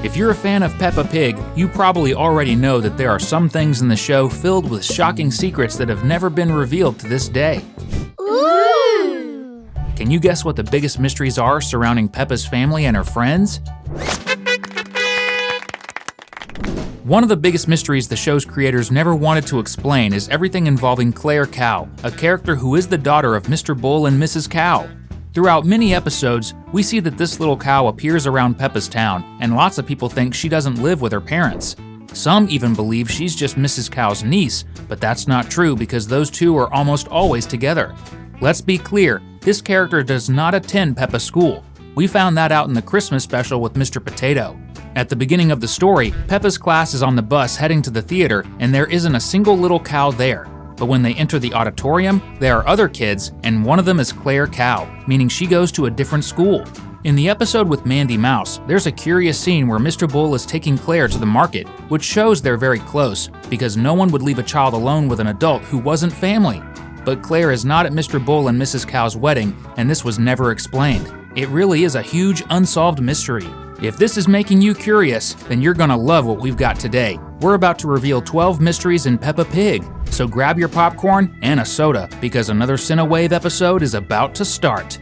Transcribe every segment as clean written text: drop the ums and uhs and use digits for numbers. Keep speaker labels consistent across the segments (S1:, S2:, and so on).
S1: If you're a fan of Peppa Pig, you probably already know that there are some things in the show filled with shocking secrets that have never been revealed to this day.
S2: Ooh!
S1: Can you guess what the biggest mysteries are surrounding Peppa's family and her friends? One of the biggest mysteries the show's creators never wanted to explain is everything involving Claire Cow, a character who is the daughter of Mr. Bull and Mrs. Cow. Throughout many episodes, we see that this little cow appears around Peppa's town, and lots of people think she doesn't live with her parents. Some even believe she's just Mrs. Cow's niece, but that's not true because those two are almost always together. Let's be clear, this character does not attend Peppa's school. We found that out in the Christmas special with Mr. Potato. At the beginning of the story, Peppa's class is on the bus heading to the theater, and there isn't a single little cow there. But when they enter the auditorium, there are other kids, and one of them is Claire Cow, meaning she goes to a different school. In the episode with Mandy Mouse, there's a curious scene where Mr. Bull is taking Claire to the market, which shows they're very close, because no one would leave a child alone with an adult who wasn't family. But Claire is not at Mr. Bull and Mrs. Cow's wedding, and this was never explained. It really is a huge unsolved mystery. If this is making you curious, then you're gonna love what we've got today. We're about to reveal 12 mysteries in Peppa Pig, so grab your popcorn and a soda, because another Cinewave episode is about to start.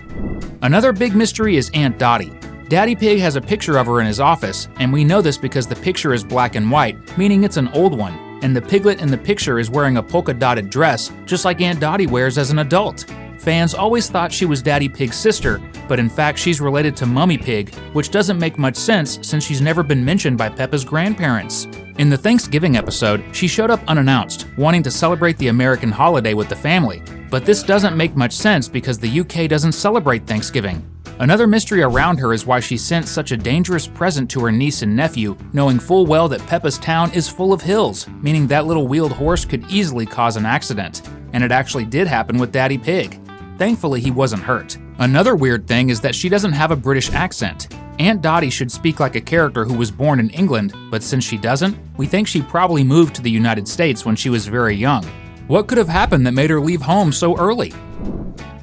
S1: Another big mystery is Aunt Dottie. Daddy Pig has a picture of her in his office, and we know this because the picture is black and white, meaning it's an old one, and the piglet in the picture is wearing a polka-dotted dress, just like Aunt Dottie wears as an adult. Fans always thought she was Daddy Pig's sister, but in fact she's related to Mummy Pig, which doesn't make much sense since she's never been mentioned by Peppa's grandparents. In the Thanksgiving episode, she showed up unannounced, wanting to celebrate the American holiday with the family. But this doesn't make much sense because the UK doesn't celebrate Thanksgiving. Another mystery around her is why she sent such a dangerous present to her niece and nephew, knowing full well that Peppa's town is full of hills, meaning that little wheeled horse could easily cause an accident. And it actually did happen with Daddy Pig. Thankfully, he wasn't hurt. Another weird thing is that she doesn't have a British accent. Aunt Dottie should speak like a character who was born in England, but since she doesn't, we think she probably moved to the United States when she was very young. What could have happened that made her leave home so early?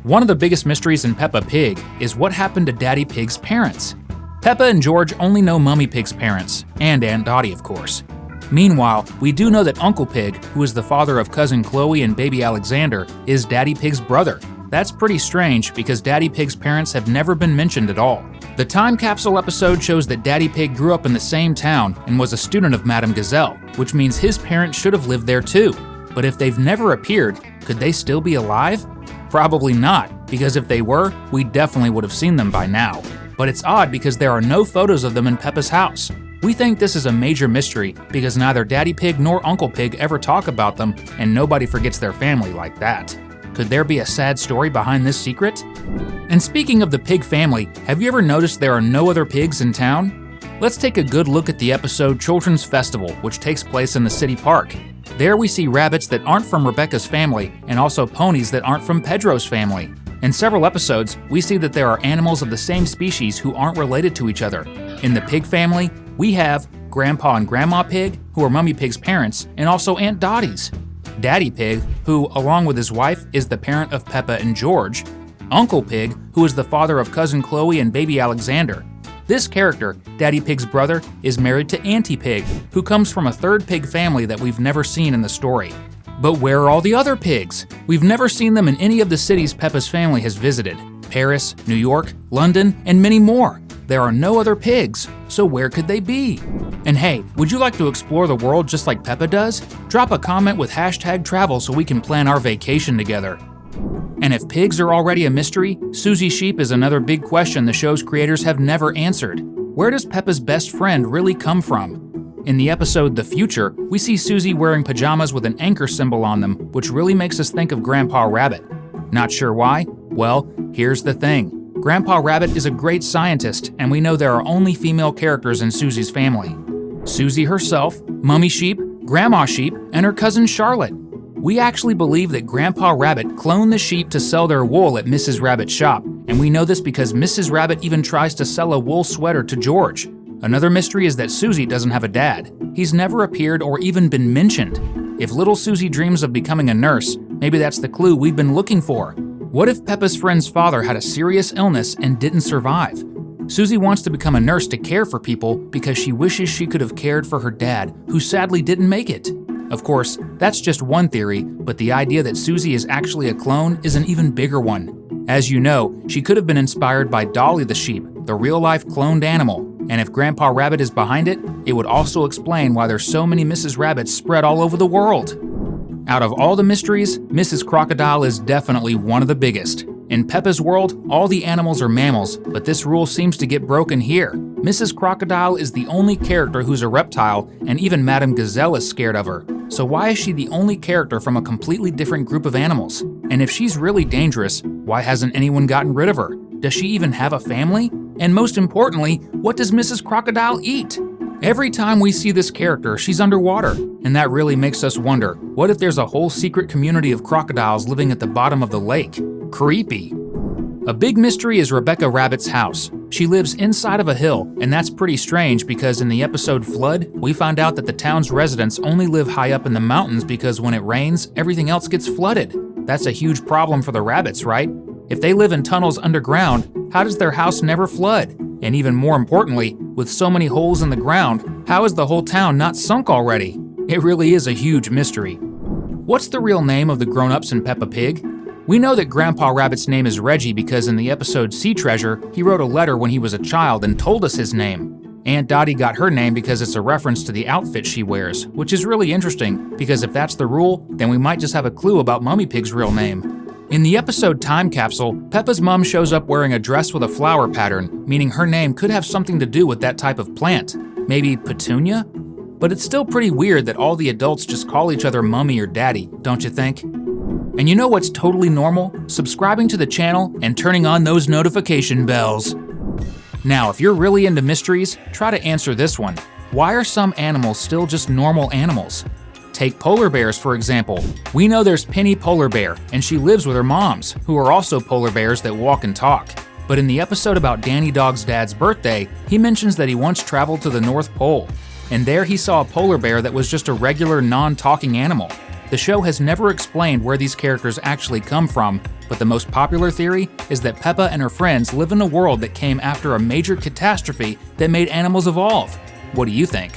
S1: One of the biggest mysteries in Peppa Pig is what happened to Daddy Pig's parents. Peppa and George only know Mummy Pig's parents, and Aunt Dottie, of course. Meanwhile, we do know that Uncle Pig, who is the father of cousin Chloe and baby Alexander, is Daddy Pig's brother. That's pretty strange because Daddy Pig's parents have never been mentioned at all. The time capsule episode shows that Daddy Pig grew up in the same town and was a student of Madame Gazelle, which means his parents should have lived there too. But if they've never appeared, could they still be alive? Probably not, because if they were, we definitely would have seen them by now. But it's odd because there are no photos of them in Peppa's house. We think this is a major mystery because neither Daddy Pig nor Uncle Pig ever talk about them, and nobody forgets their family like that. Could there be a sad story behind this secret? And speaking of the pig family, have you ever noticed there are no other pigs in town? Let's take a good look at the episode Children's Festival, which takes place in the city park. There we see rabbits that aren't from Rebecca's family, and also ponies that aren't from Pedro's family. In several episodes, we see that there are animals of the same species who aren't related to each other. In the pig family, we have Grandpa and Grandma Pig, who are Mummy Pig's parents, and also Aunt Dottie's. Daddy Pig, who, along with his wife, is the parent of Peppa and George. Uncle Pig, who is the father of cousin Chloe and baby Alexander. This character, Daddy Pig's brother, is married to Auntie Pig, who comes from a third pig family that we've never seen in the story. But where are all the other pigs? We've never seen them in any of the cities Peppa's family has visited. Paris, New York, London, and many more. There are no other pigs, so where could they be? And hey, would you like to explore the world just like Peppa does? Drop a comment with #travel so we can plan our vacation together. And if pigs are already a mystery, Suzie sheep is another big question the show's creators have never answered. Where does Peppa's best friend really come from? In the episode The Future, we see Suzie wearing pajamas with an anchor symbol on them, which really makes us think of Grandpa Rabbit. Not sure why? Well, here's the thing. Grandpa Rabbit is a great scientist, and we know there are only female characters in Suzie's family. Suzie herself, Mummy Sheep, Grandma Sheep, and her cousin Charlotte. We actually believe that Grandpa Rabbit cloned the sheep to sell their wool at Mrs. Rabbit's shop, and we know this because Mrs. Rabbit even tries to sell a wool sweater to George. Another mystery is that Suzie doesn't have a dad. He's never appeared or even been mentioned. If little Suzie dreams of becoming a nurse, maybe that's the clue we've been looking for. What if Peppa's friend's father had a serious illness and didn't survive? Suzie wants to become a nurse to care for people because she wishes she could have cared for her dad, who sadly didn't make it. Of course, that's just one theory, but the idea that Suzie is actually a clone is an even bigger one. As you know, she could have been inspired by Dolly the sheep, the real-life cloned animal, and if Grandpa Rabbit is behind it, it would also explain why there's so many Mrs. Rabbits spread all over the world. Out of all the mysteries, Mrs. Crocodile is definitely one of the biggest. In Peppa's world, all the animals are mammals, but this rule seems to get broken here. Mrs. Crocodile is the only character who's a reptile, and even Madame Gazelle is scared of her. So why is she the only character from a completely different group of animals? And if she's really dangerous, why hasn't anyone gotten rid of her? Does she even have a family? And most importantly, what does Mrs. Crocodile eat? Every time we see this character, she's underwater, and that really makes us wonder, what if there's a whole secret community of crocodiles living at the bottom of the lake? Creepy. A big mystery is Rebecca Rabbit's house. She lives inside of a hill, and that's pretty strange because in the episode Flood, we find out that the town's residents only live high up in the mountains because when it rains, everything else gets flooded. That's a huge problem for the rabbits, right? If they live in tunnels underground, how does their house never flood? And even more importantly, with so many holes in the ground, how is the whole town not sunk already? It really is a huge mystery. What's the real name of the grown-ups in Peppa Pig? We know that Grandpa Rabbit's name is Reggie because in the episode Sea Treasure, he wrote a letter when he was a child and told us his name. Aunt Dottie got her name because it's a reference to the outfit she wears, which is really interesting because if that's the rule, then we might just have a clue about Mummy Pig's real name. In the episode Time Capsule, Peppa's mom shows up wearing a dress with a flower pattern, meaning her name could have something to do with that type of plant. Maybe Petunia? But it's still pretty weird that all the adults just call each other Mummy or Daddy, don't you think? And you know what's totally normal? Subscribing to the channel and turning on those notification bells. Now, if you're really into mysteries, try to answer this one. Why are some animals still just normal animals? Take polar bears, for example. We know there's Penny Polar Bear, and she lives with her moms, who are also polar bears that walk and talk. But in the episode about Danny Dog's dad's birthday, he mentions that he once traveled to the North Pole, and there he saw a polar bear that was just a regular non-talking animal. The show has never explained where these characters actually come from, but the most popular theory is that Peppa and her friends live in a world that came after a major catastrophe that made animals evolve. What do you think?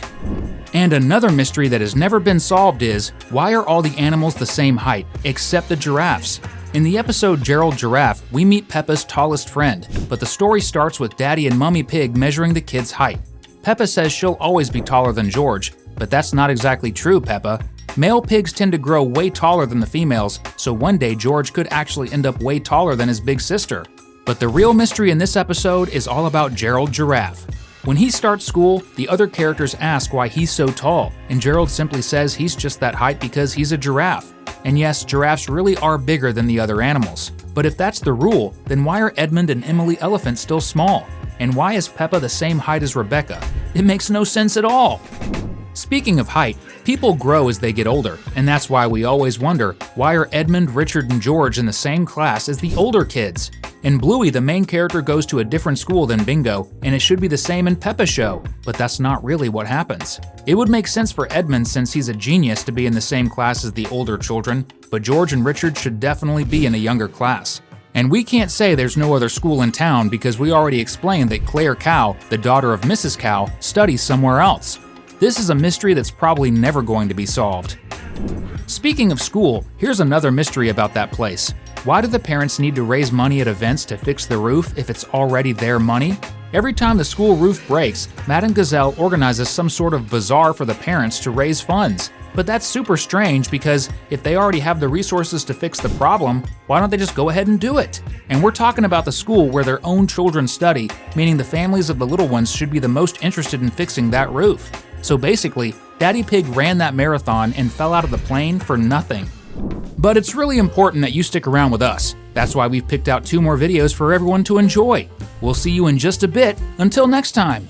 S1: And another mystery that has never been solved is, why are all the animals the same height, except the giraffes? In the episode Gerald Giraffe, we meet Peppa's tallest friend, but the story starts with Daddy and Mummy Pig measuring the kid's height. Peppa says she'll always be taller than George, but that's not exactly true, Peppa. Male pigs tend to grow way taller than the females, so one day George could actually end up way taller than his big sister. But the real mystery in this episode is all about Gerald Giraffe. When he starts school, the other characters ask why he's so tall, and Gerald simply says he's just that height because he's a giraffe. And yes, giraffes really are bigger than the other animals. But if that's the rule, then why are Edmund and Emily Elephant still small? And why is Peppa the same height as Rebecca? It makes no sense at all. Speaking of height, people grow as they get older, and that's why we always wonder, why are Edmund, Richard, and George in the same class as the older kids? In Bluey, the main character goes to a different school than Bingo, and it should be the same in Peppa's show, but that's not really what happens. It would make sense for Edmund since he's a genius to be in the same class as the older children, but George and Richard should definitely be in a younger class. And we can't say there's no other school in town because we already explained that Claire Cow, the daughter of Mrs. Cow, studies somewhere else. This is a mystery that's probably never going to be solved. Speaking of school, here's another mystery about that place. Why do the parents need to raise money at events to fix the roof if it's already their money? Every time the school roof breaks, Madame Gazelle organizes some sort of bazaar for the parents to raise funds. But that's super strange because if they already have the resources to fix the problem, why don't they just go ahead and do it? And we're talking about the school where their own children study, meaning the families of the little ones should be the most interested in fixing that roof. So basically, Daddy Pig ran that marathon and fell out of the plane for nothing. But it's really important that you stick around with us. That's why we've picked out 2 more videos for everyone to enjoy. We'll see you in just a bit. Until next time.